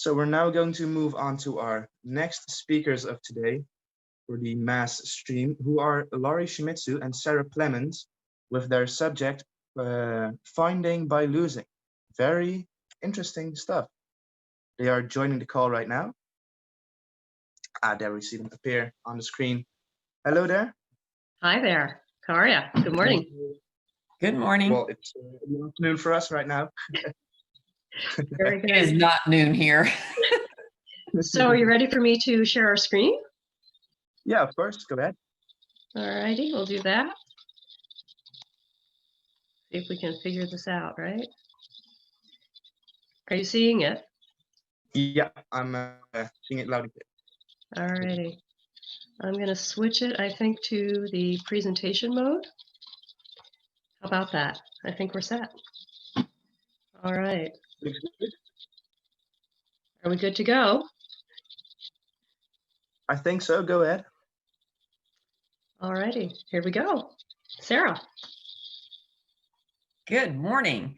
So we're now going to move on to our next speakers of today for the mass stream, who are Laurie Shimizu and Sarah Plemmons, with their subject, Finding by Losing. Very interesting stuff. They are joining the call right now. There we see them appear on the screen. Hello there. Hi there. How are you? Good morning. Good morning. Well, it's the afternoon for us right now. Very good. It is not noon here. So are you ready for me to share our screen? Yeah, of course. Go ahead. All righty, we'll do that. See if we can figure this out, right? Are you seeing it? Yeah, I'm seeing it loud and clear. All righty. I'm going to switch it, I think, to the presentation mode. How about that? I think we're set. All right. Are we good to go? I think so. Go ahead. All righty. Here we go. Sarah. Good morning.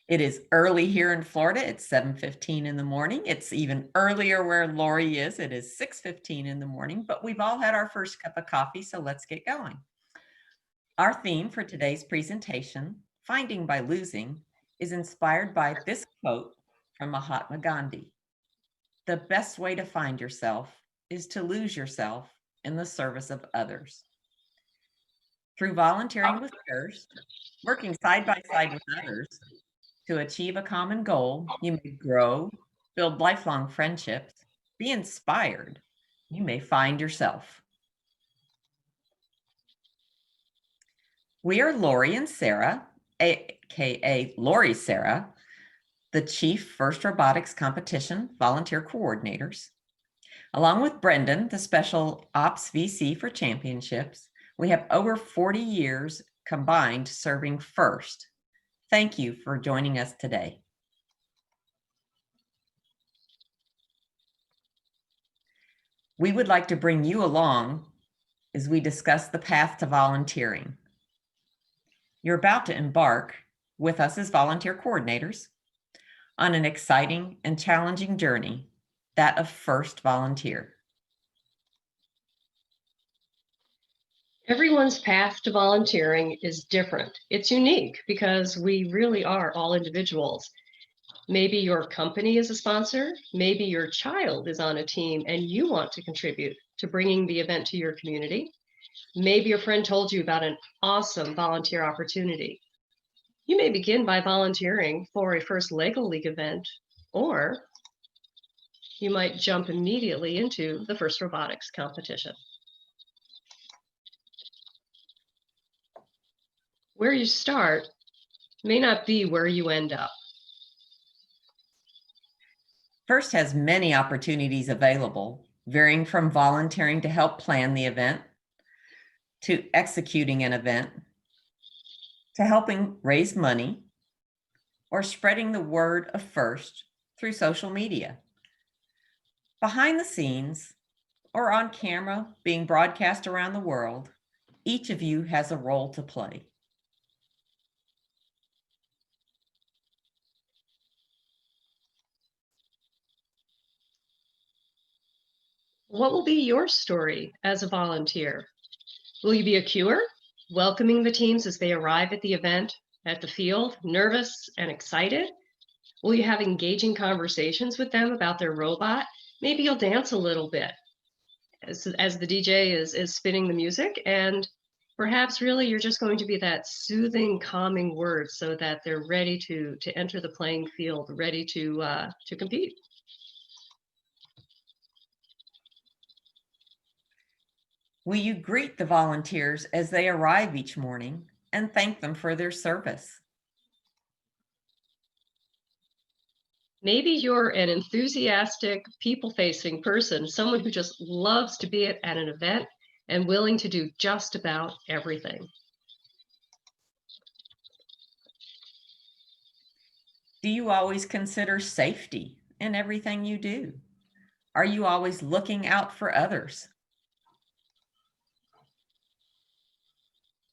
It is early here in Florida. It's 7:15 in the morning. It's even earlier where Laurie is. It is 6:15 in the morning, but we've all had our first cup of coffee, so let's get going. Our theme for today's presentation, Finding by Losing, is inspired by this quote from Mahatma Gandhi. The best way to find yourself is to lose yourself in the service of others. Through volunteering with others, working side by side with others to achieve a common goal, you may grow, build lifelong friendships, be inspired. You may find yourself. We are Laurie and Sarah, aka Laurie Sarah, the Chief First Robotics Competition Volunteer Coordinators. Along with Brendan, the Special Ops VC for Championships, we have over 40 years combined serving FIRST. Thank you for joining us today. We would like to bring you along as we discuss the path to volunteering. You're about to embark with us as volunteer coordinators on an exciting and challenging journey, that of FIRST volunteer. Everyone's path to volunteering is different. It's unique because we really are all individuals. Maybe your company is a sponsor, maybe your child is on a team and you want to contribute to bringing the event to your community. Maybe your friend told you about an awesome volunteer opportunity. You may begin by volunteering for a FIRST LEGO League event, or you might jump immediately into the FIRST Robotics competition. Where you start may not be where you end up. FIRST has many opportunities available, varying from volunteering to help plan the event, to executing an event, to helping raise money, or spreading the word of FIRST through social media. Behind the scenes or on camera being broadcast around the world, each of you has a role to play. What will be your story as a volunteer? Will you be a queuer, welcoming the teams as they arrive at the event, at the field, nervous and excited? Will you have engaging conversations with them about their robot? Maybe you'll dance a little bit as the DJ is spinning the music, and perhaps really you're just going to be that soothing, calming word so that they're ready to enter the playing field, ready to compete. Will you greet the volunteers as they arrive each morning and thank them for their service? Maybe you're an enthusiastic, people-facing person, someone who just loves to be at an event and willing to do just about everything. Do you always consider safety in everything you do? Are you always looking out for others?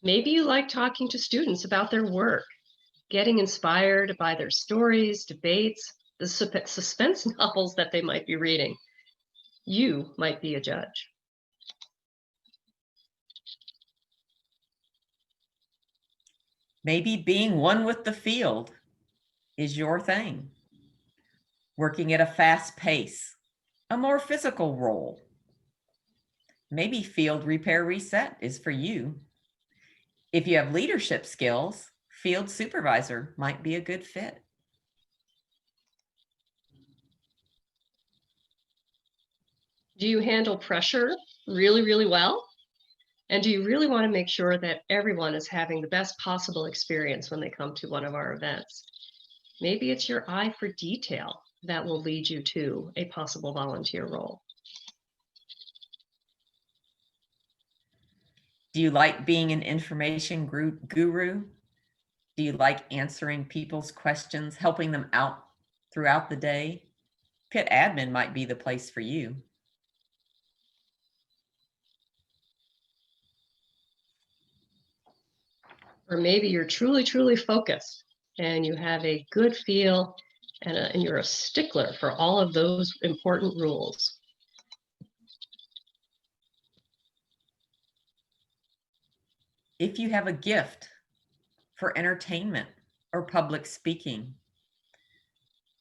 Maybe you like talking to students about their work, getting inspired by their stories, debates, the suspense novels that they might be reading. You might be a judge. Maybe being one with the field is your thing. Working at a fast pace, a more physical role. Maybe field repair reset is for you. If you have leadership skills, field supervisor might be a good fit. Do you handle pressure really, really well? And do you really want to make sure that everyone is having the best possible experience when they come to one of our events? Maybe it's your eye for detail that will lead you to a possible volunteer role. Do you like being an information guru? Do you like answering people's questions, helping them out throughout the day? Pit admin might be the place for you. Or maybe you're truly, truly focused and you have a good feel and you're a stickler for all of those important rules. If you have a gift for entertainment or public speaking,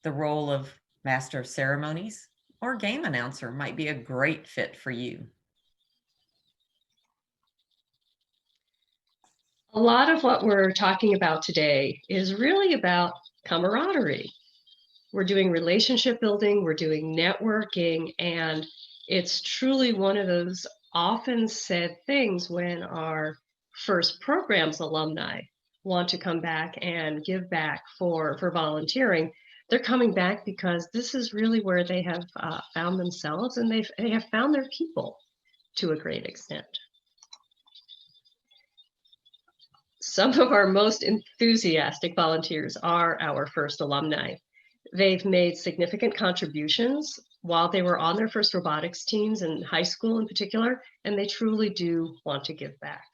the role of master of ceremonies or game announcer might be a great fit for you. A lot of what we're talking about today is really about camaraderie. We're doing relationship building, we're doing networking, and it's truly one of those often said things when our first programs alumni want to come back and give back for volunteering. They're coming back because this is really where they have found themselves, and they have found their people to a great extent. Some of our most enthusiastic volunteers are our first alumni. They've made significant contributions while they were on their first robotics teams in high school in particular, and they truly do want to give back.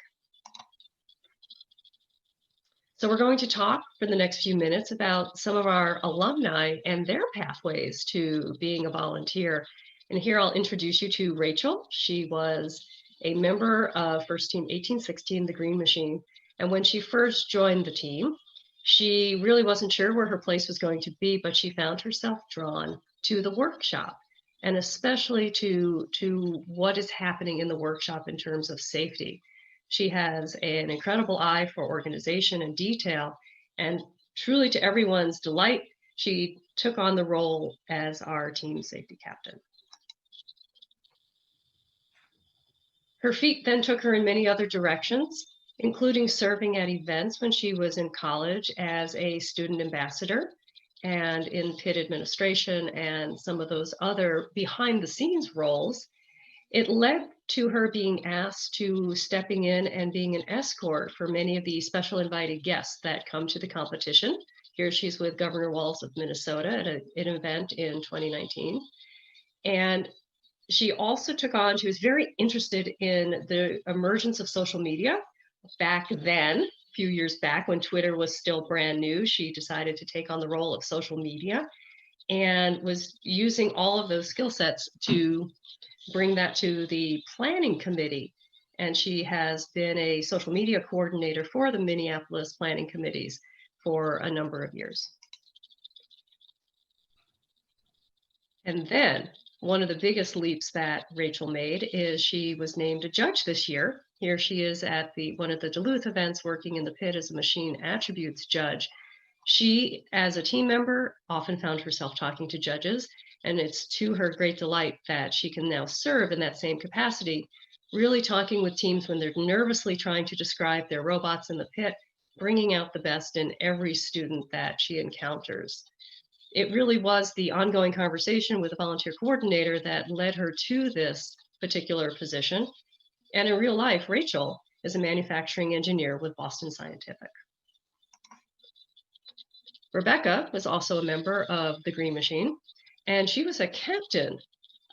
So we're going to talk for the next few minutes about some of our alumni and their pathways to being a volunteer. And here I'll introduce you to Rachel. She was a member of First Team 1816, the Green Machine. And when she first joined the team, she really wasn't sure where her place was going to be, but she found herself drawn to the workshop, and especially to what is happening in the workshop in terms of safety. She has an incredible eye for organization and detail, and truly to everyone's delight, she took on the role as our team safety captain. Her feet then took her in many other directions, including serving at events when she was in college as a student ambassador and in PIT administration and some of those other behind the scenes roles. It led to her being asked to stepping in and being an escort for many of the special invited guests that come to the competition. Here she's with Governor Walz of Minnesota at an event in 2019. And she also she was very interested in the emergence of social media. Back then, a few years back when Twitter was still brand new, she decided to take on the role of social media and was using all of those skill sets to bring that to the planning committee. And she has been a social media coordinator for the Minneapolis planning committees for a number of years. And then one of the biggest leaps that Rachel made is she was named a judge this year. Here she is at one of the Duluth events working in the pit as a machine attributes judge. She, as a team member, often found herself talking to judges, and it's to her great delight that she can now serve in that same capacity, really talking with teams when they're nervously trying to describe their robots in the pit, bringing out the best in every student that she encounters. It really was the ongoing conversation with a volunteer coordinator that led her to this particular position. And in real life, Rachel is a manufacturing engineer with Boston Scientific. Rebecca was also a member of the Green Machine, and she was a captain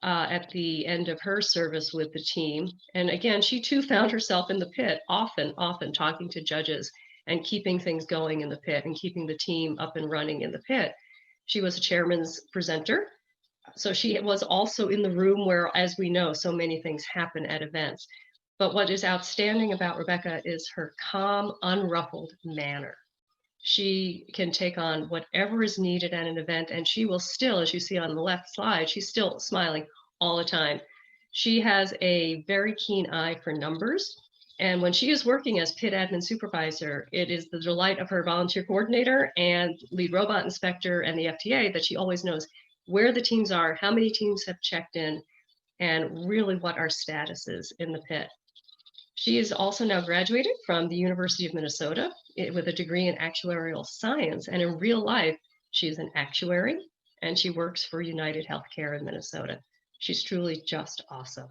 at the end of her service with the team. And again, she too found herself in the pit, often talking to judges and keeping things going in the pit and keeping the team up and running in the pit. She was a chairman's presenter. So she was also in the room where, as we know, so many things happen at events. But what is outstanding about Rebecca is her calm, unruffled manner. She can take on whatever is needed at an event, and she will still, as you see on the left slide, she's still smiling all the time. She has a very keen eye for numbers. And when she is working as pit admin supervisor, it is the delight of her volunteer coordinator and lead robot inspector and the FTA that she always knows where the teams are, how many teams have checked in, and really what our status is in the pit. She is also now graduated from the University of Minnesota with a degree in actuarial science. And in real life, she is an actuary and she works for United Healthcare in Minnesota. She's truly just awesome.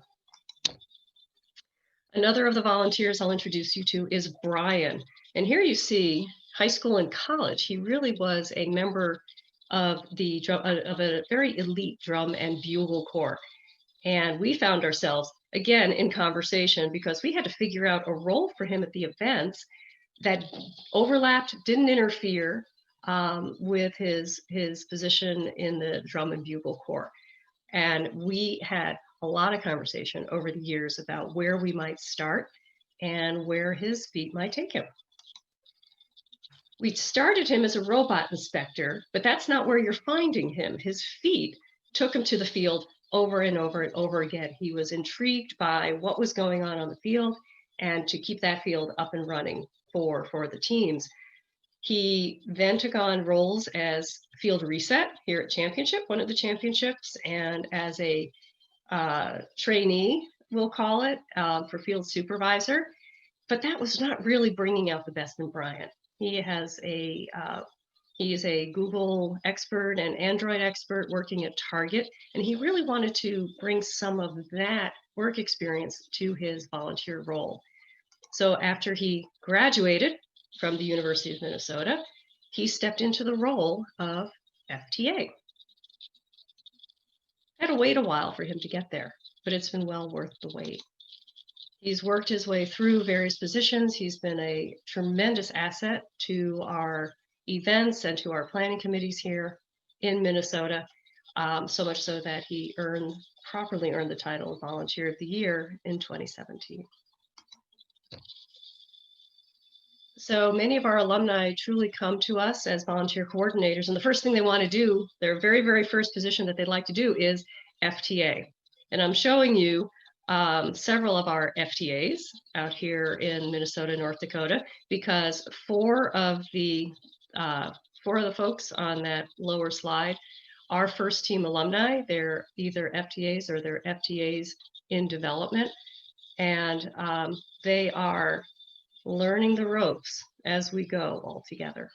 Another of the volunteers I'll introduce you to is Brian. And here you see high school and college. He really was a member of a very elite drum and bugle corps. And we found ourselves again in conversation because we had to figure out a role for him at the events that overlapped, didn't interfere with his position in the drum and bugle corps. And we had a lot of conversation over the years about where we might start and where his feet might take him. We started him as a robot inspector, but that's not where you're finding him. His feet took him to the field over and over and over again. He was intrigued by what was going on the field and to keep that field up and running for the teams. He then took on roles as field reset here at championship, one of the championships, and as a trainee, we'll call it, for field supervisor. But that was not really bringing out the best in Brian. He is a Google expert and Android expert working at Target, and he really wanted to bring some of that work experience to his volunteer role. So after he graduated from the University of Minnesota, he stepped into the role of FTA. Had to wait a while for him to get there, but it's been well worth the wait. He's worked his way through various positions. He's been a tremendous asset to our events and to our planning committees here in Minnesota, so much so that he properly earned the title of Volunteer of the Year in 2017. So many of our alumni truly come to us as volunteer coordinators, and the first thing they want to do, their very, very first position that they'd like to do is FTA. And I'm showing you several of our FTAs out here in Minnesota, North Dakota, because four of the folks on that lower slide are first team alumni. They're either FTAs or they're FTAs in development, and they are learning the ropes as we go all together.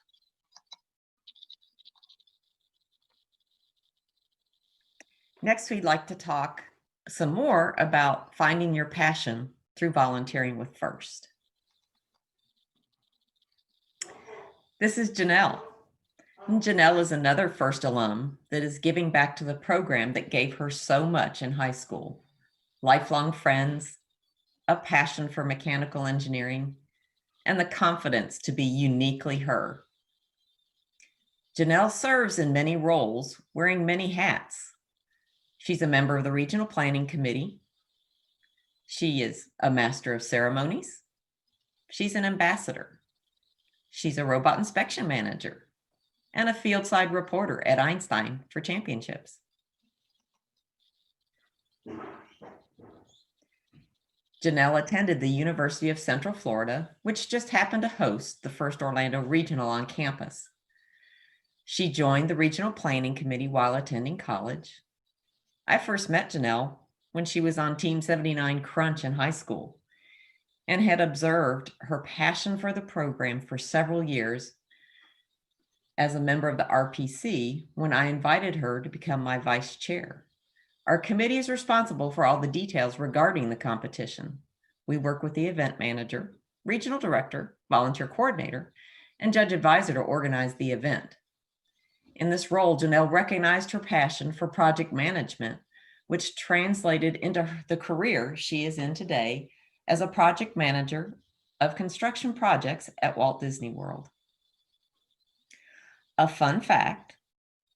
Next, we'd like to talk some more about finding your passion through volunteering with FIRST. This is Janelle. And Janelle is another FIRST alum that is giving back to the program that gave her so much in high school. Lifelong friends, a passion for mechanical engineering, and the confidence to be uniquely her. Janelle serves in many roles, wearing many hats. She's a member of the Regional Planning Committee. She is a Master of Ceremonies. She's an ambassador. She's a robot inspection manager and a field-side reporter at Einstein for championships. Janelle attended the University of Central Florida, which just happened to host the first Orlando Regional on campus. She joined the Regional Planning Committee while attending college. I first met Janelle when she was on Team 79 Crunch in high school and had observed her passion for the program for several years as a member of the RPC when I invited her to become my vice chair. Our committee is responsible for all the details regarding the competition. We work with the event manager, regional director, volunteer coordinator, and judge advisor to organize the event. In this role, Janelle recognized her passion for project management, which translated into the career she is in today as a project manager of construction projects at Walt Disney World. A fun fact,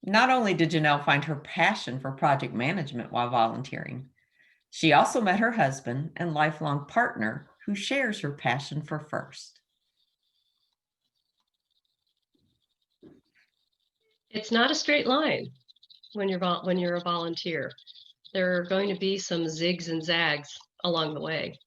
Not only did Janelle find her passion for project management while volunteering, she also met her husband and lifelong partner who shares her passion for FIRST. It's not a straight line when you're a volunteer. There are going to be some zigs and zags along the way.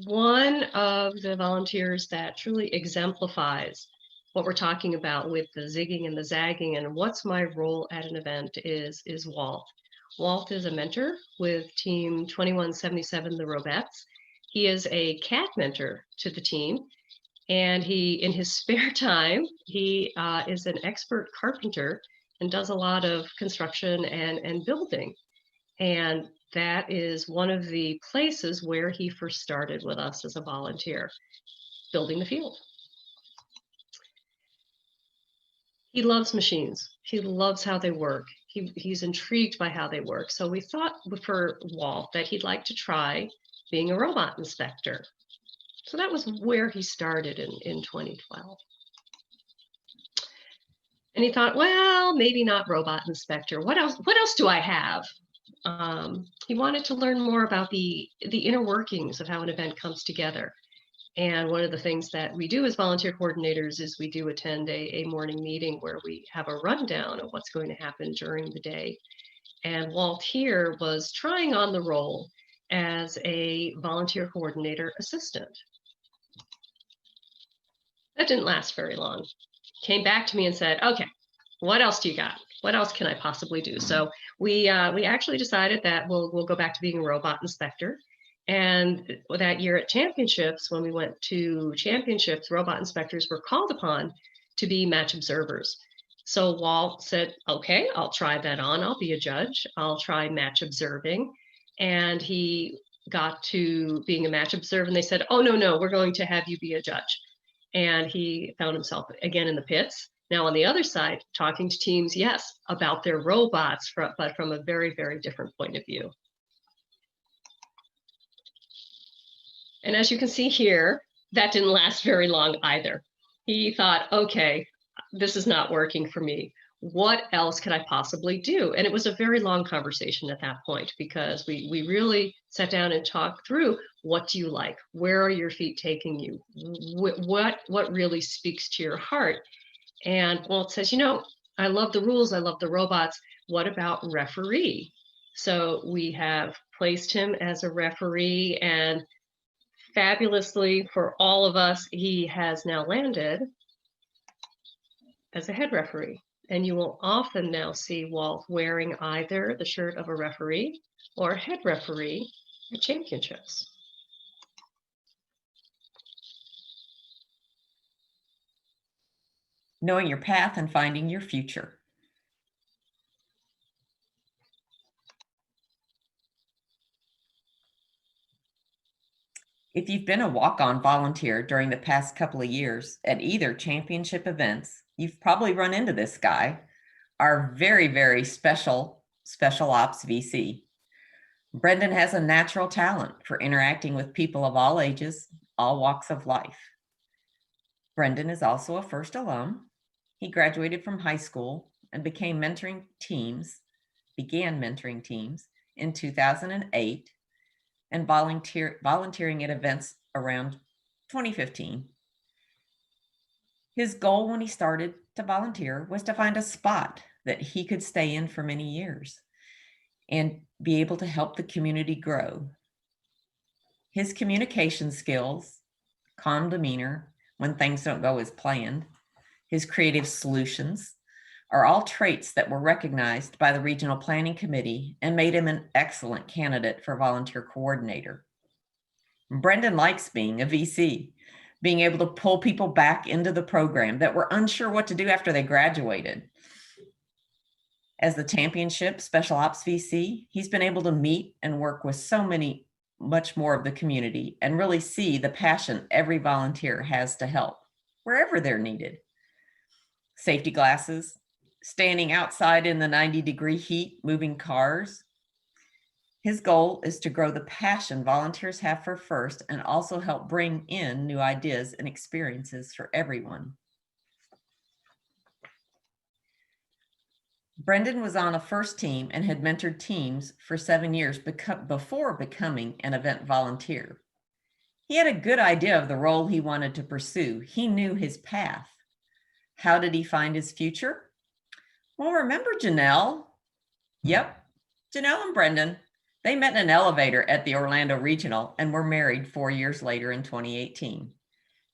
One of the volunteers that truly exemplifies what we're talking about with the zigging and the zagging and what's my role at an event is Walt. Walt is a mentor with Team 2177, the Robettes. He is a cat mentor to the team. And he, in his spare time, he is an expert carpenter and does a lot of construction and building. And that is one of the places where he first started with us as a volunteer, building the field. He loves machines. He loves how they work. He's intrigued by how they work. So we thought for Walt that he'd like to try being a robot inspector. So that was where he started in 2012. And he thought, well, maybe not robot inspector. What else do I have? He wanted to learn more about the inner workings of how an event comes together. And one of the things that we do as volunteer coordinators is we do attend a morning meeting where we have a rundown of what's going to happen during the day. And Walt here was trying on the role as a volunteer coordinator assistant. That didn't last very long. Came back to me and said, okay, what else do you got? What else can I possibly do? So we actually decided that we'll go back to being a robot inspector. And that year at championships, when we went to championships, robot inspectors were called upon to be match observers. So Walt said, okay, I'll try that on. I'll be a judge. I'll try match observing. And he got to being a match observer and they said, oh, no, we're going to have you be a judge. And he found himself again in the pits. Now on the other side, talking to teams, yes, about their robots, but from a very, very different point of view. And as you can see here, that didn't last very long either. He thought, okay, this is not working for me. What else could I possibly do? And it was a very long conversation at that point because we really sat down and talked through, what do you like? Where are your feet taking you? What really speaks to your heart? And Walt says, I love the rules. I love the robots. What about referee? So we have placed him as a referee, and fabulously for all of us, he has now landed as a head referee. And you will often now see Walt wearing either the shirt of a referee or head referee at championships. Knowing your path and finding your future. If you've been a walk-on volunteer during the past couple of years at either championship events, you've probably run into this guy, our very, very special ops VC. Brendan has a natural talent for interacting with people of all ages, all walks of life. Brendan is also a FIRST alum. He graduated from high school and began mentoring teams in 2008 and volunteering at events around 2015. His goal when he started to volunteer was to find a spot that he could stay in for many years and be able to help the community grow. His communication skills, calm demeanor when things don't go as planned, his creative solutions are all traits that were recognized by the Regional Planning Committee and made him an excellent candidate for volunteer coordinator. Brendan likes being a VC, being able to pull people back into the program that were unsure what to do after they graduated. As the championship special ops VC, he's been able to meet and work with much more of the community and really see the passion every volunteer has to help wherever they're needed. Safety glasses, standing outside in the 90-degree heat, moving cars. His goal is to grow the passion volunteers have for FIRST and also help bring in new ideas and experiences for everyone. Brendan was on a first team and had mentored teams for 7 years before becoming an event volunteer. He had a good idea of the role he wanted to pursue. He knew his path. How did he find his future? Well, remember Janelle? Yep, Janelle and Brendan. They met in an elevator at the Orlando Regional and were married 4 years later in 2018,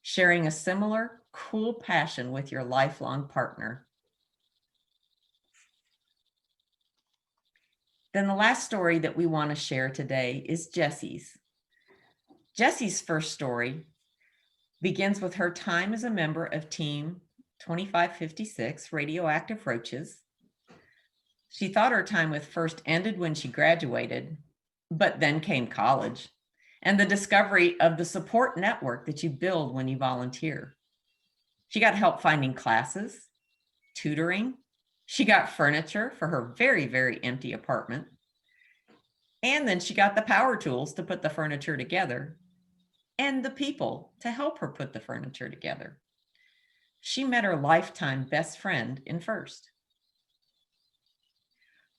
sharing a similar cool passion with your lifelong partner. Then the last story that we want to share today is Jessie's. Jessie's first story begins with her time as a member of Team 2556, Radioactive Roaches. She thought her time with FIRST ended when she graduated, but then came college and the discovery of the support network that you build when you volunteer. She got help finding classes, tutoring. She got furniture for her very, very empty apartment. And then she got the power tools to put the furniture together and the people to help her put the furniture together. She met her lifetime best friend in FIRST.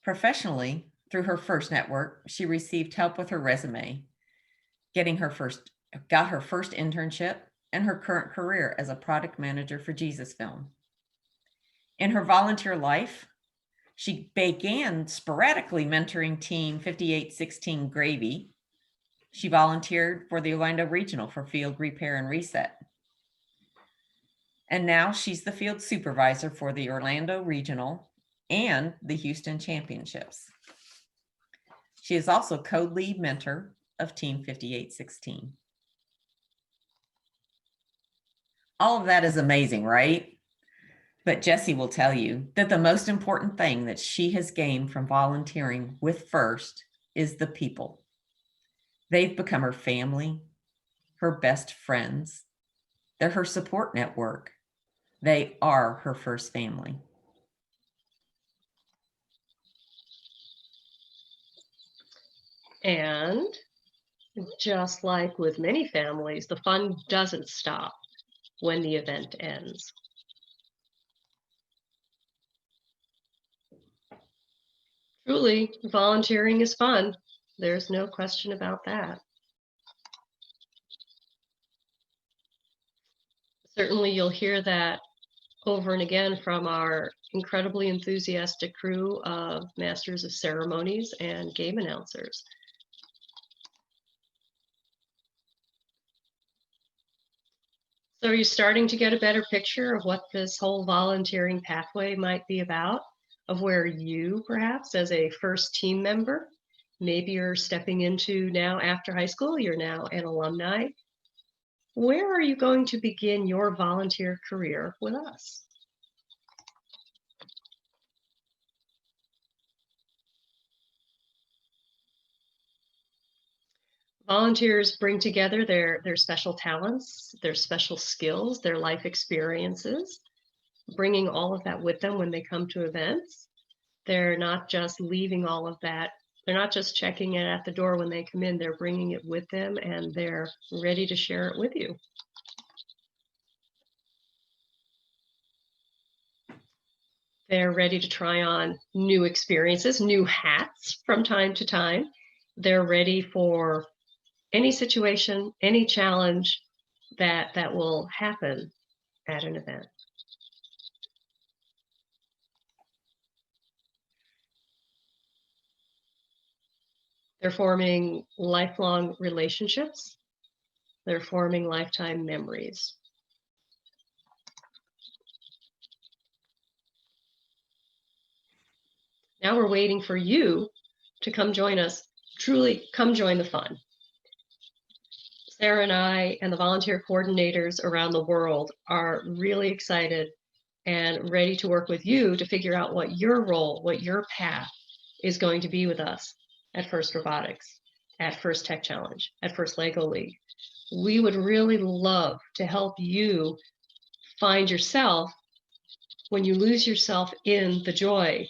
Professionally, through her FIRST network, she received help with her resume, got her first internship and her current career as a product manager for Jesus Film. In her volunteer life, she began sporadically mentoring Team 5816 Gravy. She volunteered for the Orlando Regional for field repair and reset. And now she's the field supervisor for the Orlando Regional and the Houston Championships. She is also co-lead mentor of Team 5816. All of that is amazing, right? But Jessie will tell you that the most important thing that she has gained from volunteering with FIRST is the people. They've become her family, her best friends. They're her support network. They are her first family. And just like with many families, the fun doesn't stop when the event ends. Truly, volunteering is fun. There's no question about that. Certainly, you'll hear that over and again from our incredibly enthusiastic crew of masters of ceremonies and game announcers. So are you starting to get a better picture of what this whole volunteering pathway might be about? Of where you, perhaps, as a first team member, maybe you're stepping into now after high school, you're now an alumni. Where are you going to begin your volunteer career with us? Volunteers bring together their special talents, their special skills, their life experiences, bringing all of that with them when they come to events. They're not just leaving all of that. They're not just checking it at the door when they come in. They're bringing it with them and they're ready to share it with you. They're ready to try on new experiences, new hats from time to time. They're ready for any situation, any challenge that will happen at an event. They're forming lifelong relationships. They're forming lifetime memories. Now we're waiting for you to come join us. Truly, come join the fun. Sarah and I and the volunteer coordinators around the world are really excited and ready to work with you to figure out what your role, what your path is going to be with us at FIRST Robotics, at FIRST Tech Challenge, at FIRST Lego League. We would really love to help you find yourself when you lose yourself in the joy,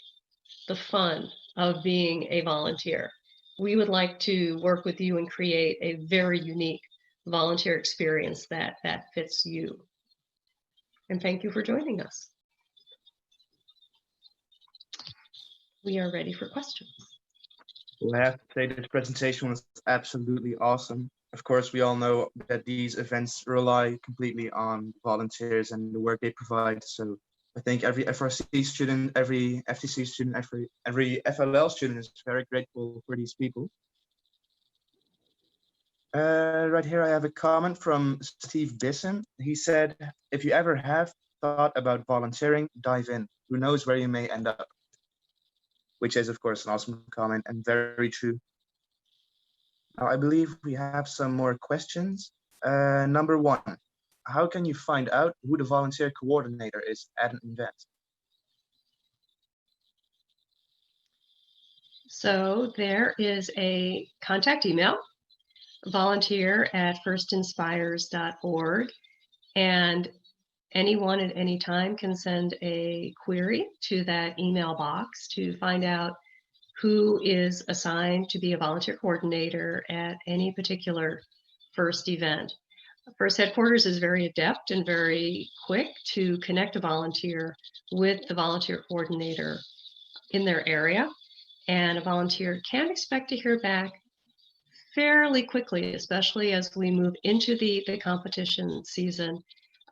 the fun of being a volunteer. We would like to work with you and create a very unique volunteer experience that fits you. And thank you for joining us. we are ready for questions. Well, I have to say this presentation was absolutely awesome. Of course, we all know that these events rely completely on volunteers and the work they provide. So I think every FRC student, every FTC student, every FLL student is very grateful for these people. Right here, I have a comment from Steve Bisson. He said, if you ever have thought about volunteering, dive in. Who knows where you may end up? Which is, of course, an awesome comment and very true. Now, I believe we have some more questions. Number one, how can you find out who the volunteer coordinator is at an event? So there is a contact email, volunteer@firstinspires.org, and anyone at any time can send a query to that email box to find out who is assigned to be a volunteer coordinator at any particular FIRST event. FIRST headquarters is very adept and very quick to connect a volunteer with the volunteer coordinator in their area. And a volunteer can expect to hear back fairly quickly, especially as we move into the competition season.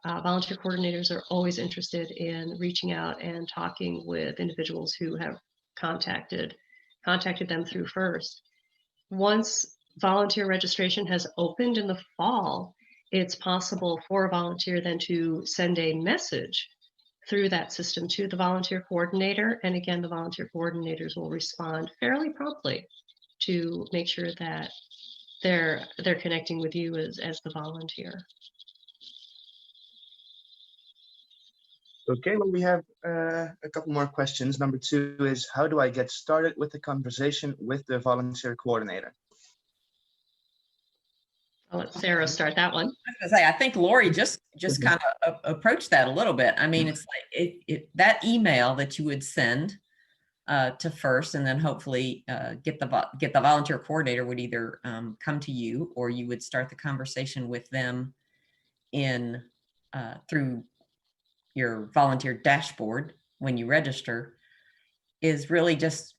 Volunteer coordinators are always interested in reaching out and talking with individuals who have contacted them through FIRST. Once volunteer registration has opened in the fall, it's possible for a volunteer then to send a message through that system to the volunteer coordinator. And again, the volunteer coordinators will respond fairly promptly to make sure that they're connecting with you as the volunteer. Okay, well, we have a couple more questions. Number two is, how do I get started with the conversation with the volunteer coordinator? I'll let Sarah start that one. I was gonna say, I think Laurie just kind of approached that a little bit. I mean, it's like that email that you would send to FIRST, and then hopefully get the volunteer coordinator would either come to you, or you would start the conversation with them in through your volunteer dashboard when you register, is really just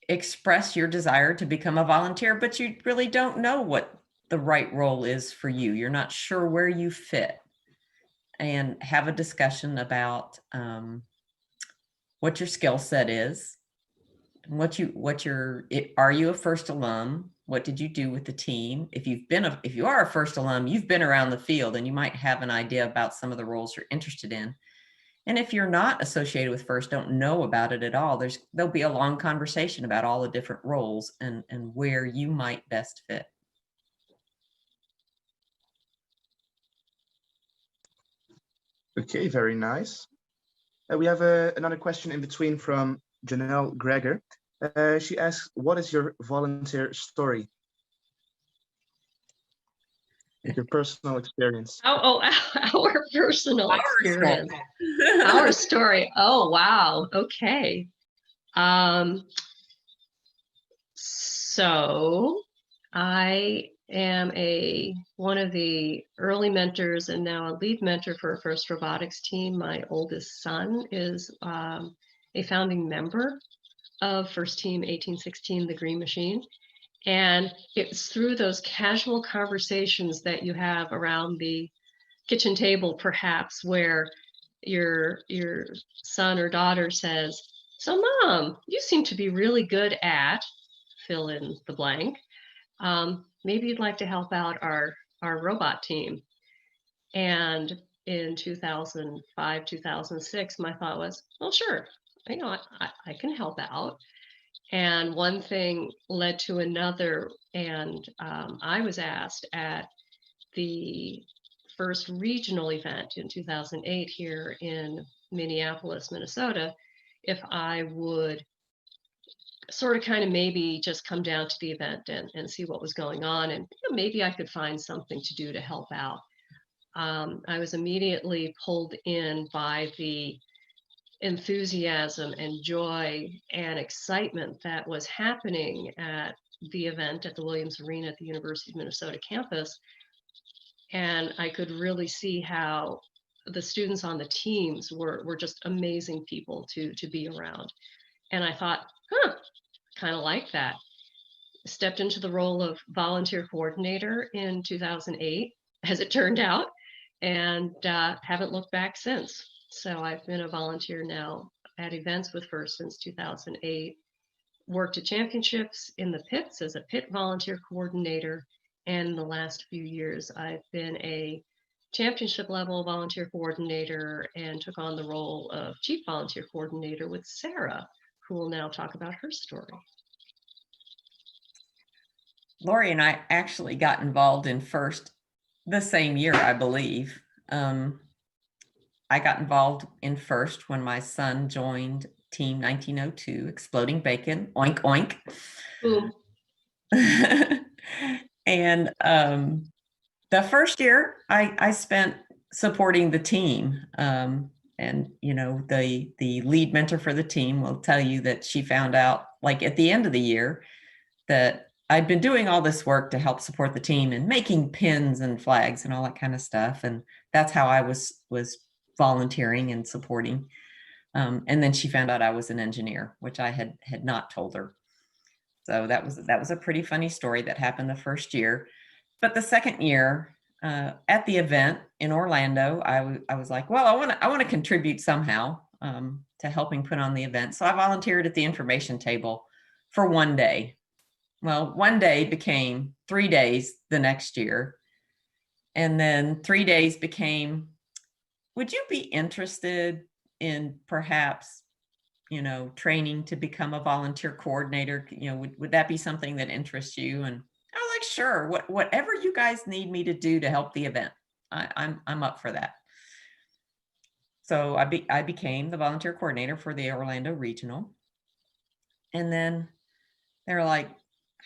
express your desire to become a volunteer, but you really don't know what the right role is for you. You're not sure where you fit, and have a discussion about what your skill set is, are you a FIRST alum? What did you do with the team? If you are a FIRST alum, you've been around the field and you might have an idea about some of the roles you're interested in. And if you're not associated with FIRST, don't know about it at all, there'll be a long conversation about all the different roles and where you might best fit. Okay, very nice. We have another question in between from Janelle Greger. She asks, what is your volunteer story? Like your personal experience. Our personal experience. Story. Our story. Oh, wow. Okay. So I am one of the early mentors and now a lead mentor for a FIRST robotics team. My oldest son is a founding member of FIRST Team 1816, the Green Machine. And it's through those casual conversations that you have around the kitchen table, perhaps, where your son or daughter says, "So, Mom, you seem to be really good at," fill in the blank. Maybe you'd like to help out our robot team. And in 2005, 2006, my thought was, well, sure, I can help out. And one thing led to another, and I was asked at the first regional event in 2008 here in Minneapolis, Minnesota, if I would sort of kind of maybe just come down to the event and see what was going on, and maybe I could find something to do to help out. I was immediately pulled in by the enthusiasm and joy and excitement that was happening at the event at the Williams Arena at the University of Minnesota campus. And I could really see how the students on the teams were just amazing people to be around. And I thought, kind of like that. Stepped into the role of volunteer coordinator in 2008, as it turned out, and haven't looked back since. So I've been a volunteer now at events with First since 2008, worked at championships in the pits as a pit volunteer coordinator, and in the last few years I've been a championship level volunteer coordinator and took on the role of chief volunteer coordinator with Sarah, who will now talk about her story. Laurie and I actually got involved in First the same year, I believe. I got involved in First when my son joined Team 1902, Exploding Bacon, oink, oink. Boom. And the first year I spent supporting the team. And, you know, the lead mentor for the team will tell you that she found out, like, at the end of the year, that I'd been doing all this work to help support the team and making pins and flags and all that kind of stuff. And that's how I was volunteering and supporting. And then she found out I was an engineer, which I had not told her. So that was a pretty funny story that happened the first year. But the second year, at the event in Orlando, I was like, well, I want to contribute somehow to helping put on the event. So I volunteered at the information table for one day. Well, one day became 3 days the next year. And then 3 days became, would you be interested in perhaps, you know, training to become a volunteer coordinator? You know, would that be something that interests you? And I was like, sure, whatever you guys need me to do to help the event, I'm up for that. So I became the volunteer coordinator for the Orlando Regional. And then they're like,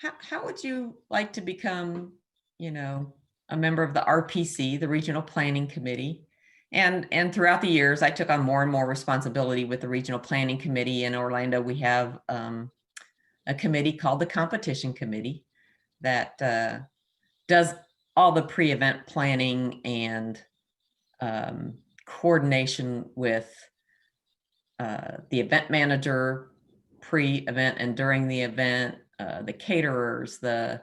how would you like to become, you know, a member of the RPC, the Regional Planning Committee? And throughout the years, I took on more and more responsibility with the Regional Planning Committee. In Orlando, we have a committee called the Competition Committee that does all the pre-event planning and coordination with the event manager pre-event and during the event, the caterers, the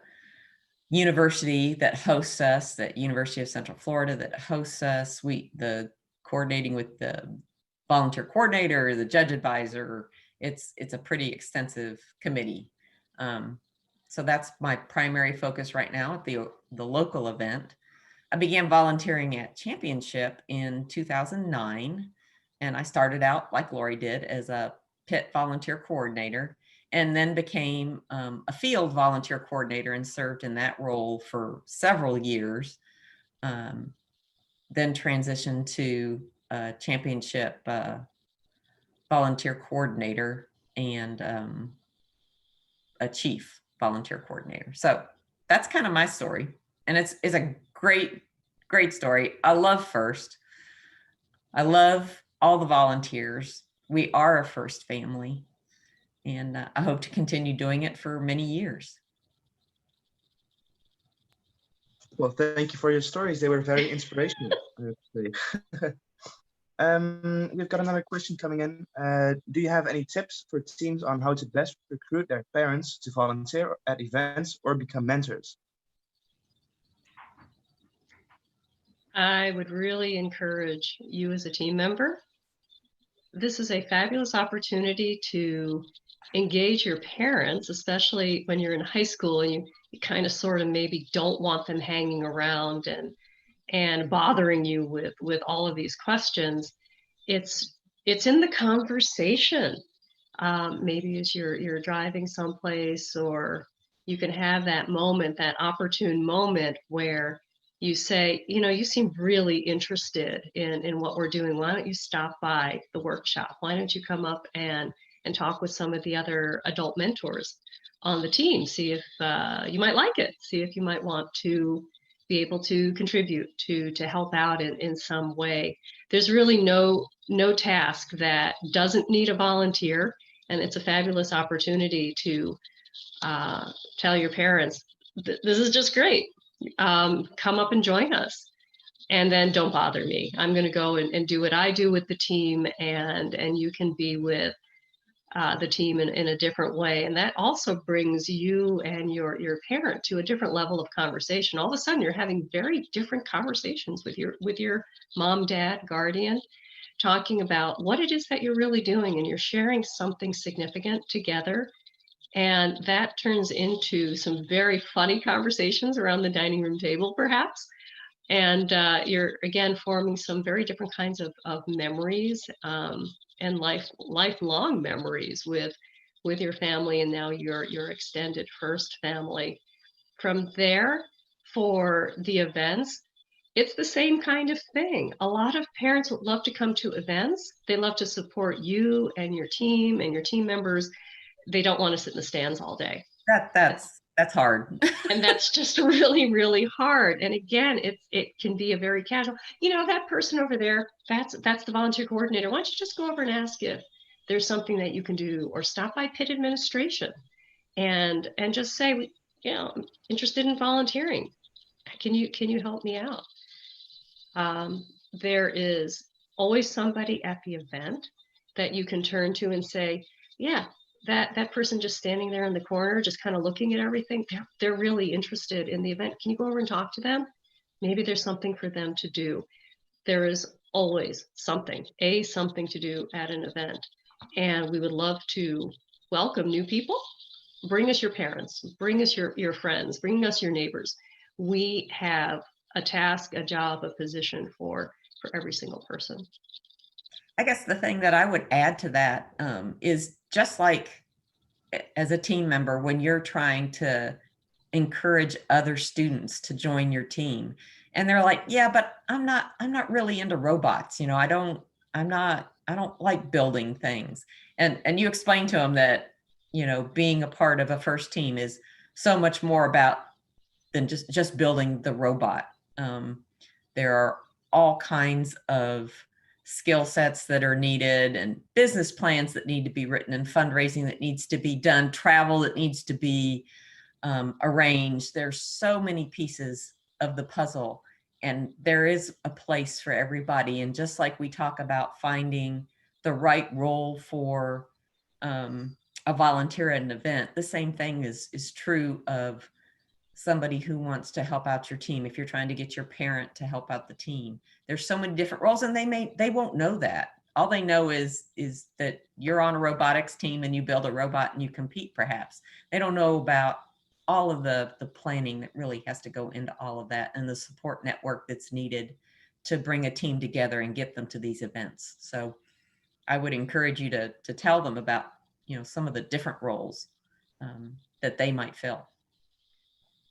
university that hosts us, that University of Central Florida that hosts us, the coordinating with the volunteer coordinator, the judge advisor. It's a pretty extensive committee. So that's my primary focus right now at the local event. I began volunteering at Championship in 2009, and I started out like Laurie did as a pit volunteer coordinator, and then became a field volunteer coordinator and served in that role for several years. Then transitioned to Championship volunteer coordinator and a chief volunteer coordinator. So that's kind of my story. And it's a great story. I love First. I love all the volunteers. We are a First family. And I hope to continue doing it for many years. Well, thank you for your stories. They were very inspirational. We've got another question coming in. Do you have any tips for teams on how to best recruit their parents to volunteer at events or become mentors? I would really encourage you as a team member. This is a fabulous opportunity to engage your parents, especially when you're in high school and you kind of sort of maybe don't want them hanging around and bothering you with all of these questions. It's in the conversation. Maybe as you're driving someplace, or you can have that moment, that opportune moment where you say, you know, you seem really interested in what we're doing. Why don't you stop by the workshop? Why don't you come up and talk with some of the other adult mentors on the team? See if you might like it. See if you might want to be able to contribute to help out in some way. There's really no task that doesn't need a volunteer, and it's a fabulous opportunity to tell your parents, this is just great. Come up and join us, and then don't bother me. I'm going to go and do what I do with the team, and you can be with the team in a different way. And that also brings you and your parent to a different level of conversation. All of a sudden you're having very different conversations with your mom, dad, guardian, talking about what it is that you're really doing, and you're sharing something significant together. And that turns into some very funny conversations around the dining room table, perhaps. And you're again forming some very different kinds of memories, and lifelong memories with your family, and now your extended first family. From there, for the events, it's the same kind of thing. A lot of parents would love to come to events. They love to support you and your team members. They don't want to sit in the stands all day. That's hard. And that's just really, really hard. And again, it can be a very casual, that person over there, that's the volunteer coordinator. Why don't you just go over and ask if there's something that you can do, or stop by PIT administration and just say, I'm interested in volunteering. Can you help me out? There is always somebody at the event that you can turn to and say, yeah, that person just standing there in the corner, just kind of looking at everything, they're really interested in the event. Can you go over and talk to them? Maybe there's something for them to do. There is always something to do at an event. And we would love to welcome new people. Bring us your parents, bring us your friends, bring us your neighbors. We have a task, a job, a position for every single person. I guess the thing that I would add to that is, just like as a team member, when you're trying to encourage other students to join your team, and they're like, yeah, but I'm not really into robots. I don't like building things. And you explain to them that, being a part of a first team is so much more about than just building the robot. There are all kinds of skill sets that are needed, and business plans that need to be written, and fundraising that needs to be done, travel that needs to be arranged. There's so many pieces of the puzzle, and there is a place for everybody. And just like we talk about finding the right role for a volunteer at an event, the same thing is true of somebody who wants to help out your team. If you're trying to get your parent to help out the team, there's so many different roles, and they won't know that. All they know is that you're on a robotics team and you build a robot and you compete, perhaps. They don't know about all of the planning that really has to go into all of that, and the support network that's needed to bring a team together and get them to these events. So I would encourage you to tell them about, some of the different roles that they might fill.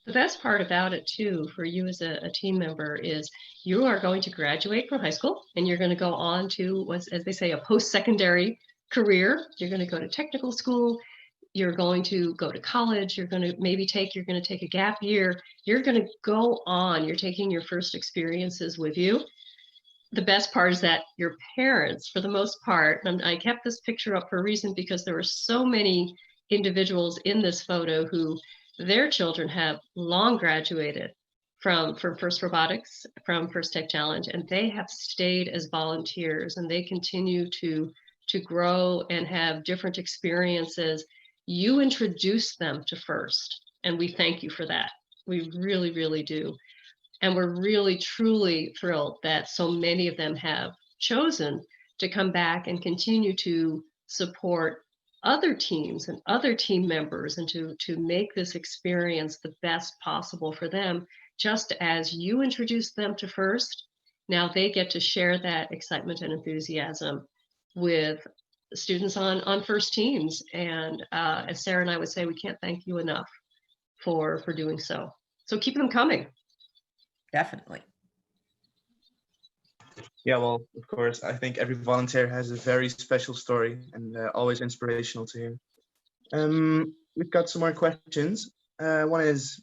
The best part about it too, for you as a team member, is you are going to graduate from high school, and you're going to go on to, as they say, a post-secondary career. You're going to go to technical school. You're going to go to college. You're going to take a gap year. You're going to go on. You're taking your first experiences with you. The best part is that your parents, for the most part, and I kept this picture up for a reason, because there were so many individuals in this photo who their children have long graduated from First Robotics, from First Tech Challenge, and they have stayed as volunteers, and they continue to grow and have different experiences. You introduced them to First, and we thank you for that. We really, really do. And we're really, truly thrilled that so many of them have chosen to come back and continue to support other teams and other team members, and to make this experience the best possible for them. Just as you introduced them to First, now they get to share that excitement and enthusiasm with students on First teams. And as Sarah and I would say, we can't thank you enough for doing so. So keep them coming. Definitely. Yeah, well, of course, I think every volunteer has a very special story, and always inspirational to hear. We've got some more questions. One is,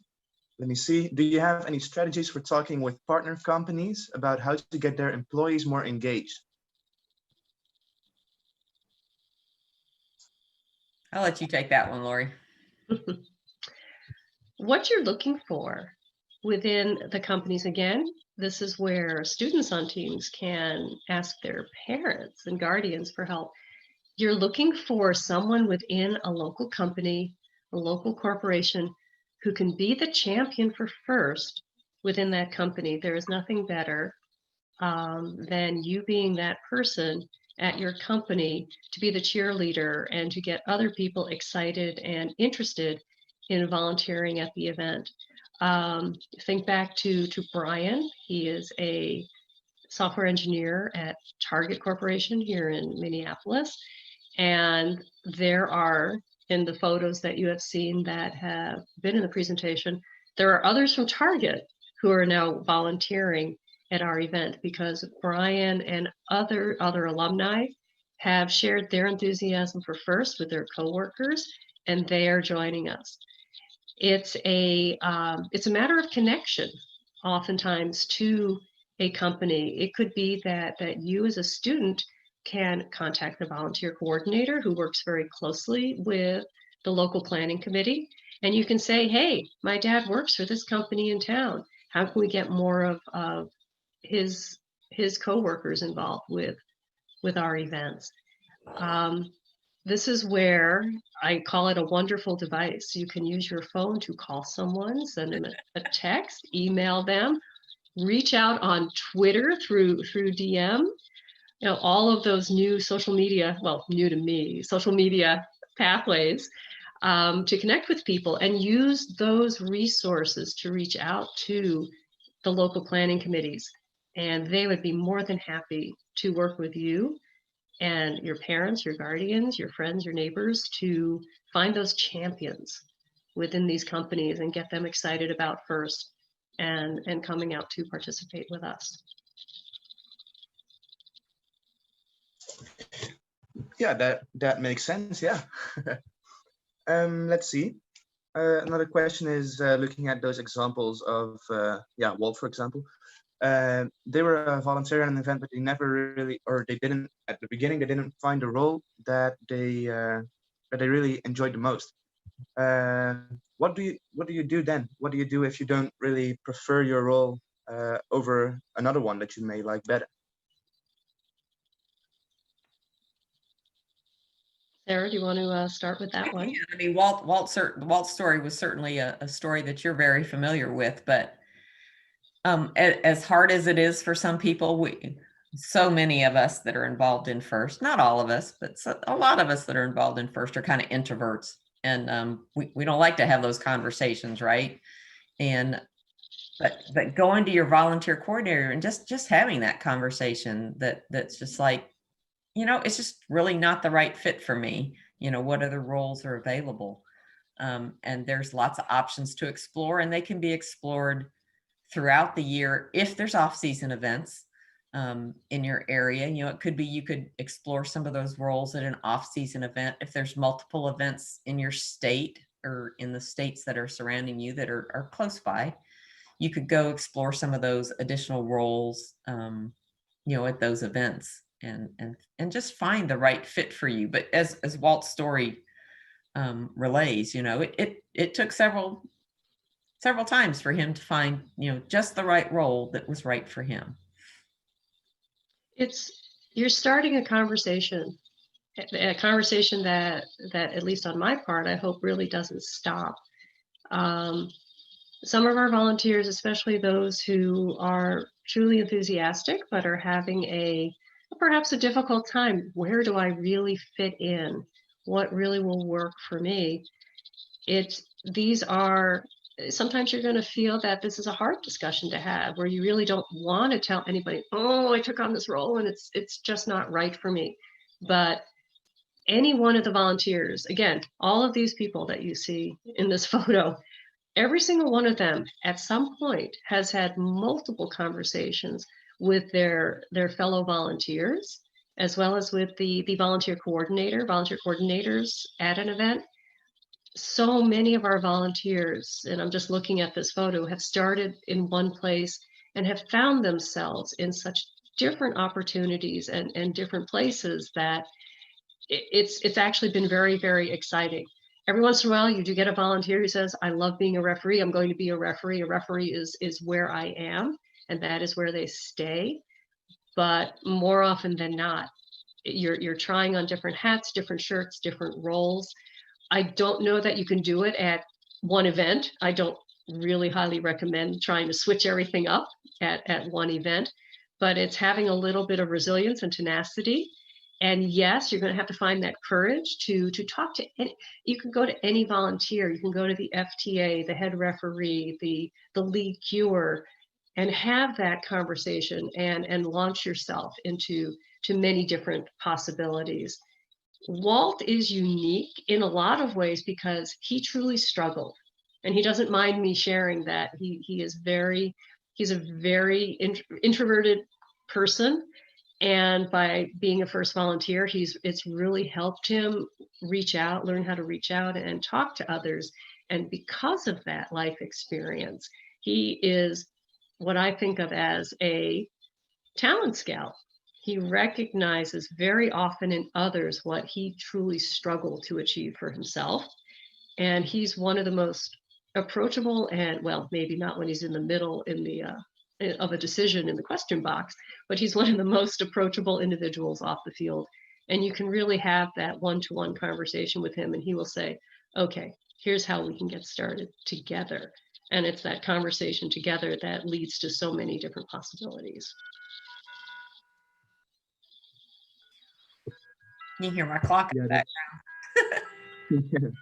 let me see, do you have any strategies for talking with partner companies about how to get their employees more engaged? I'll let you take that one, Laurie. What you're looking for within the companies, again, this is where students on teams can ask their parents and guardians for help. you're looking for someone within a local company, a local corporation, who can be the champion for first within that company. There is nothing better than you being that person at your company to be the cheerleader and to get other people excited and interested in volunteering at the event. Think back to Brian. He is a software engineer at Target Corporation here in Minneapolis. And there are, in the photos that you have seen that have been in the presentation, there are others from Target who are now volunteering at our event because Brian and other alumni have shared their enthusiasm for FIRST with their coworkers, and they are joining us. It's a matter of connection, oftentimes, to a company. It could be that you as a student can contact the volunteer coordinator who works very closely with the local planning committee, and you can say, hey, my dad works for this company in town. How can we get more of his coworkers involved with our events? This is where I call it a wonderful device. You can use your phone to call someone, send them a text, email them, reach out on Twitter through DM. You know, all of those new social media, well, new to me, social media pathways to connect with people, and use those resources to reach out to the local planning committees. And they would be more than happy to work with you and your parents, your guardians, your friends, your neighbors to find those champions within these companies and get them excited about FIRST and coming out to participate with us. Yeah, that makes sense. Yeah. Let's see. Another question is looking at those examples of Walt, for example. They were a volunteer at an event, but they never really, or they didn't at the beginning. They didn't find a role that they really enjoyed the most. What do you do then? What do you do if you don't really prefer your role over another one that you may like better? Sarah, do you want to start with that one? I mean, Walt's story was certainly a story that you're very familiar with, but as hard as it is for some people, so many of us that are involved in FIRST, not all of us, but a lot of us that are involved in FIRST are kind of introverts, and we don't like to have those conversations, right? But going to your volunteer coordinator and just having that conversation that's just like, you know, it's just really not the right fit for me. You know, what other roles are available? And there's lots of options to explore, and they can be explored throughout the year if there's off-season events in your area. You know, it could be you could explore some of those roles at an off-season event. If there's multiple events in your state or in the states that are surrounding you that are close by, you could go explore some of those additional roles, you know, at those events. And just find the right fit for you. But as Walt's story relays, you know, it took several times for him to find, you know, just the right role that was right for him. You're starting a conversation that at least on my part, I hope really doesn't stop. Some of our volunteers, especially those who are truly enthusiastic but are having perhaps a difficult time. Where do I really fit in? What really will work for me? Sometimes you're going to feel that this is a hard discussion to have, where you really don't want to tell anybody, oh, I took on this role and it's just not right for me. But any one of the volunteers, again, all of these people that you see in this photo, every single one of them at some point has had multiple conversations with their fellow volunteers, as well as with the volunteer coordinators at an event. So many of our volunteers, and I'm just looking at this photo, have started in one place and have found themselves in such different opportunities and different places that it's actually been very, very exciting. Every once in a while, you do get a volunteer who says, I love being a referee. I'm going to be a referee. A referee is where I am, and that is where they stay. But more often than not, you're trying on different hats, different shirts, different roles. I don't know that you can do it at one event. I don't really highly recommend trying to switch everything up at one event, but it's having a little bit of resilience and tenacity. And yes, you're going to have to find that courage to talk to any, you can go to any volunteer, you can go to the FTA, the head referee, the lead cure, and have that conversation and launch yourself into many different possibilities. Walt is unique in a lot of ways because he truly struggled, and he doesn't mind me sharing that. He's a very introverted person, and by being a first volunteer, it's really helped him learn how to reach out and talk to others. And because of that life experience, he is what I think of as a talent scout. He recognizes very often in others what he truly struggled to achieve for himself. And he's one of the most approachable, and well, maybe not when he's in the middle of a decision in the question box, but he's one of the most approachable individuals off the field. And you can really have that one-to-one conversation with him, and he will say, okay, here's how we can get started together. And it's that conversation together that leads to so many different possibilities. You hear my clock in the background.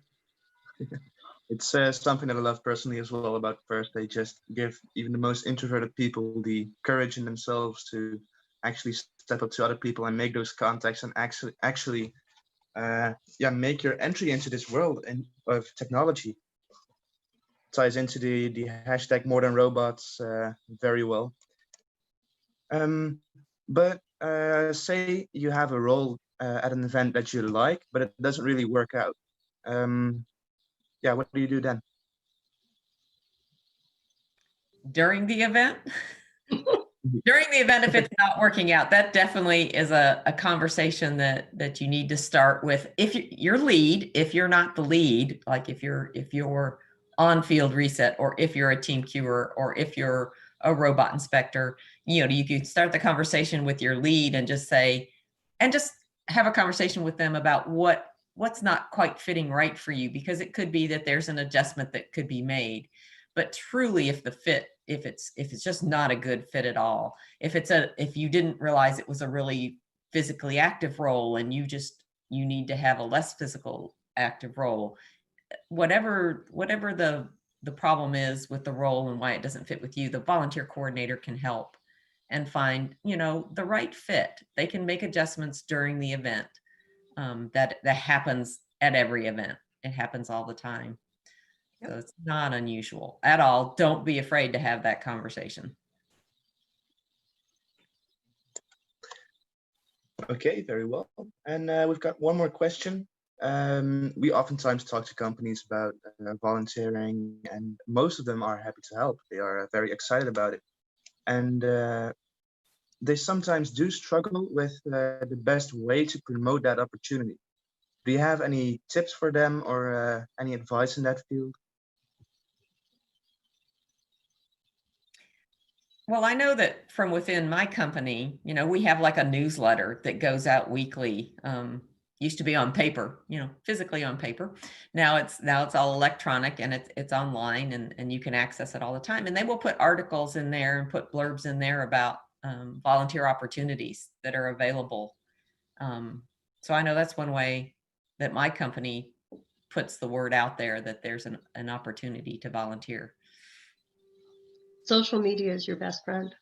It's something that I love personally as well about Perth. They just give even the most introverted people the courage in themselves to actually step up to other people and make those contacts and actually make your entry into this world of technology. Ties into the hashtag more than robots very well. But say you have a role at an event that you like, but it doesn't really work out. What do you do then? During the event? During the event, if it's not working out, that definitely is a conversation that you need to start with. If you're lead, if you're not the lead, like if you're on field reset, or if you're a team queuer, or if you're a robot inspector, you can start the conversation with your lead and just have a conversation with them about what's not quite fitting right for you, because it could be that there's an adjustment that could be made. But truly, if it's just not a good fit at all, if you didn't realize it was a really physically active role and you need to have a less physical active role, whatever the problem is with the role and why it doesn't fit with you, the volunteer coordinator can help and find the right fit. They can make adjustments during the event. That happens at every event. It happens all the time. Yep. So it's not unusual at all. Don't be afraid to have that conversation. Okay, very well. And we've got one more question. We oftentimes talk to companies about volunteering, and most of them are happy to help. They are very excited about it. And they sometimes do struggle with the best way to promote that opportunity. Do you have any tips for them or any advice in that field? Well, I know that from within my company, we have like a newsletter that goes out weekly. Used to be on paper, physically on paper. Now it's all electronic, and it's online, and you can access it all the time. And they will put articles in there and put blurbs in there about volunteer opportunities that are available. So I know that's one way that my company puts the word out there that there's an opportunity to volunteer. Social media is your best friend.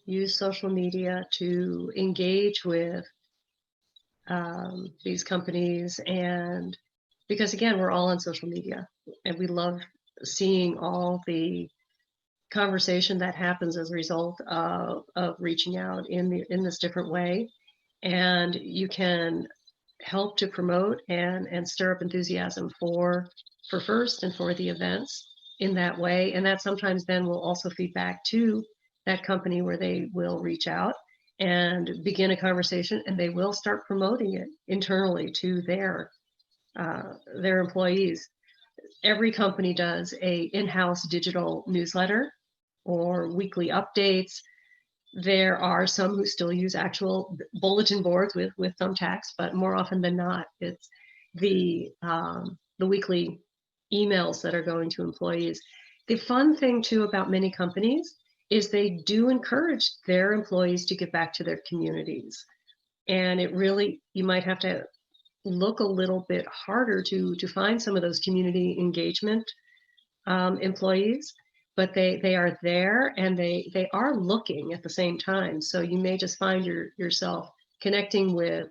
Use social media to engage with these companies, and because again, we're all on social media, and we love seeing all the conversation that happens as a result of reaching out in this different way. And you can help to promote and stir up enthusiasm for FIRST and for the events in that way. And that sometimes then will also feed back to that company, where they will reach out and begin a conversation, and they will start promoting it internally to their employees. Every company does a in-house digital newsletter or weekly updates. There are some who still use actual bulletin boards with thumbtacks, but more often than not, it's the weekly emails that are going to employees. The fun thing too about many companies is they do encourage their employees to give back to their communities. And it really, you might have to look a little bit harder to find some of those community engagement employees, but they are there and they are looking at the same time. So you may just find yourself connecting with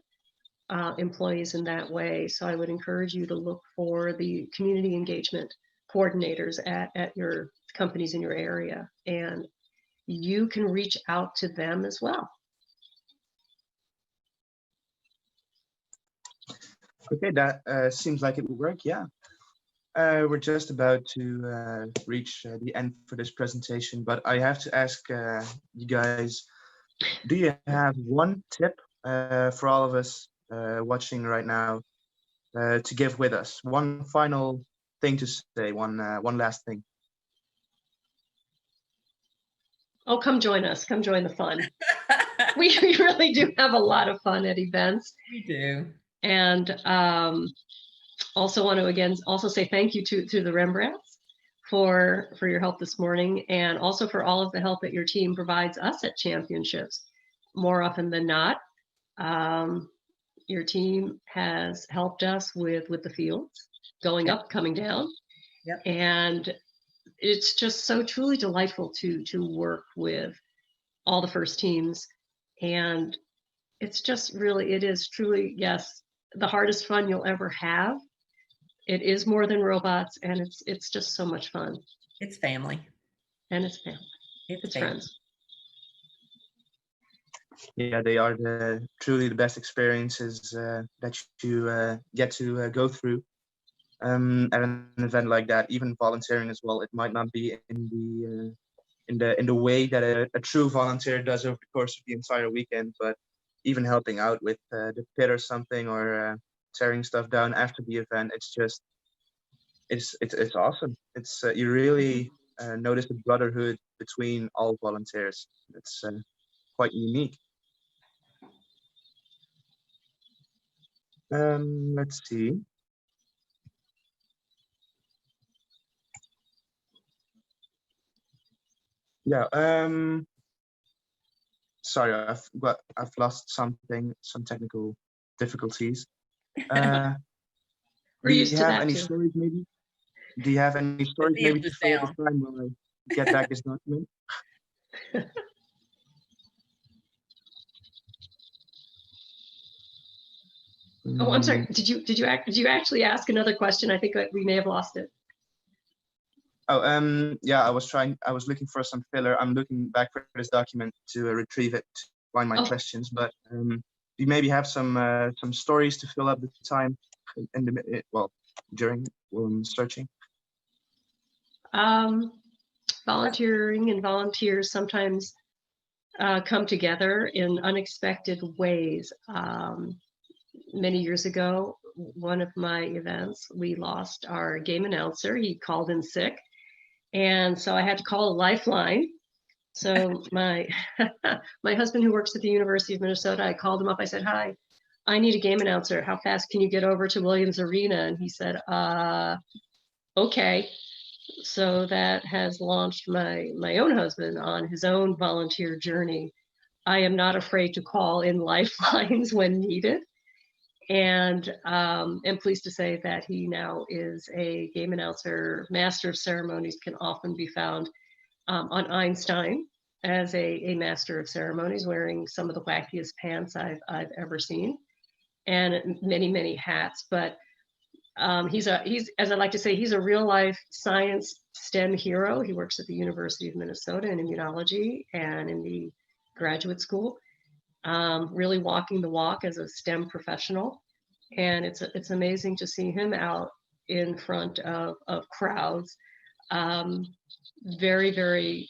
employees in that way. So I would encourage you to look for the community engagement coordinators at your companies in your area, and you can reach out to them as well. Okay, that seems like it will work. Yeah. We're just about to reach the end for this presentation, but I have to ask you guys, do you have one tip for all of us watching right now to give with us? One final thing to say, one last thing. Oh, come join us. Come join the fun. We really do have a lot of fun at events. We do. And also want to again also say thank you to the Rembrandts for your help this morning, and also for all of the help that your team provides us at championships. More often than not, your team has helped us with the fields, going up, coming down. Yep. And it's just so truly delightful to work with all the first teams. And it's just really, it is truly, yes, the hardest fun you'll ever have. It is more than robots, and it's just so much fun. It's family. And it's family. It's family. friends. Yeah, they are truly the best experiences that you get to go through at an event like that. Even volunteering as well, it might not be in the way that a true volunteer does over the course of the entire weekend, but even helping out with the pit or something, or tearing stuff down after the event, it's awesome. It's you really notice the brotherhood between all volunteers. It's quite unique. Let's see. Yeah. Sorry, I've lost something, some technical difficulties. We're Do you used to have that any too. stories maybe? Do you have any stories maybe to fill this time while I get back this document? Oh, I'm sorry. Did you actually ask another question? I think we may have lost it. Oh, yeah, I was looking for some filler. I'm looking back for this document to retrieve it, to find my questions, but you maybe have some stories to fill up the time in the during searching. Volunteering and volunteers sometimes come together in unexpected ways. Many years ago, one of my events, we lost our game announcer. He called in sick, and so I had to call a lifeline. So my husband, who works at the University of Minnesota, I called him up. I said, "Hi, I need a game announcer. How fast can you get over to Williams Arena?" And he said, "Okay." So that has launched my own husband on his own volunteer journey. I am not afraid to call in lifelines when needed. And am pleased to say that he now is a game announcer, master of ceremonies, can often be found on Einstein as a master of ceremonies, wearing some of the wackiest pants I've ever seen, and many, many hats. But he's as I like to say, he's a real life science STEM hero. He works at the University of Minnesota in immunology and in the graduate school. Really walking the walk as a STEM professional. And it's amazing to see him out in front of crowds, very, very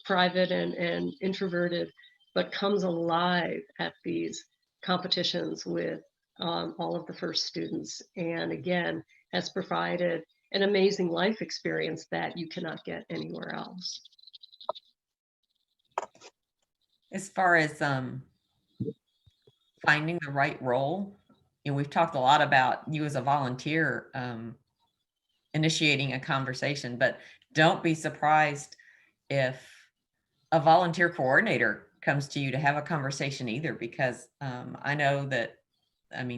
private and introverted, but comes alive at these competitions with all of the first students. And again, has provided an amazing life experience that you cannot get anywhere else. As far as finding the right role, we've talked a lot about you as a volunteer initiating a conversation, but don't be surprised if a volunteer coordinator comes to you to have a conversation either, because I know that,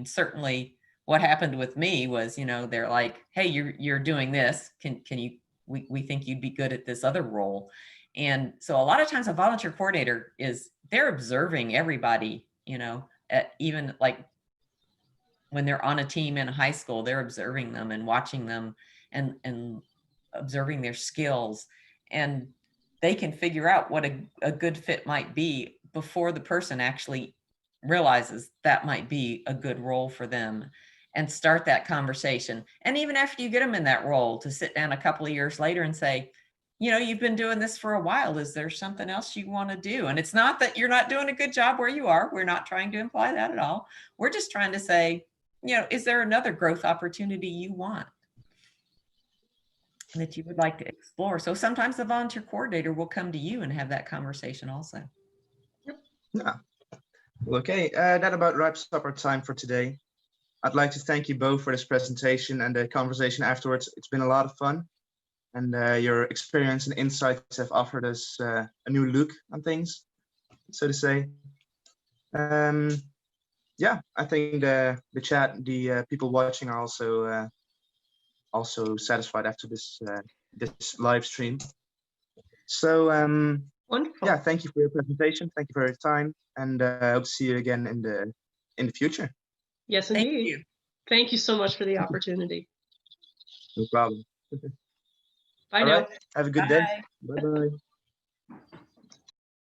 certainly what happened with me was, they're like, hey, you're doing this. Can you, we think you'd be good at this other role. And so a lot of times a volunteer coordinator they're observing everybody, even like when they're on a team in high school, they're observing them and watching them and observing their skills, and they can figure out what a good fit might be before the person actually realizes that might be a good role for them, and start that conversation. And even after you get them in that role, to sit down a couple of years later and say, you've been doing this for a while. Is there something else you want to do? And it's not that you're not doing a good job where you are. We're not trying to imply that at all. We're just trying to say, is there another growth opportunity you want that you would like to explore? So sometimes the volunteer coordinator will come to you and have that conversation also. Yeah. Well, okay, that about wraps up our time for today. I'd like to thank you both for this presentation and the conversation afterwards. It's been a lot of fun, and your experience and insights have offered us a new look on things, so to say. Yeah, I think the chat, the people watching are also satisfied after this live stream. So Wonderful. yeah, thank you for your presentation. Thank you for your time, and I hope to see you again in the future. Yes, Thank indeed. you. Thank you so much for the opportunity. No problem. Bye All now. right. Have a good day. Bye. Bye bye.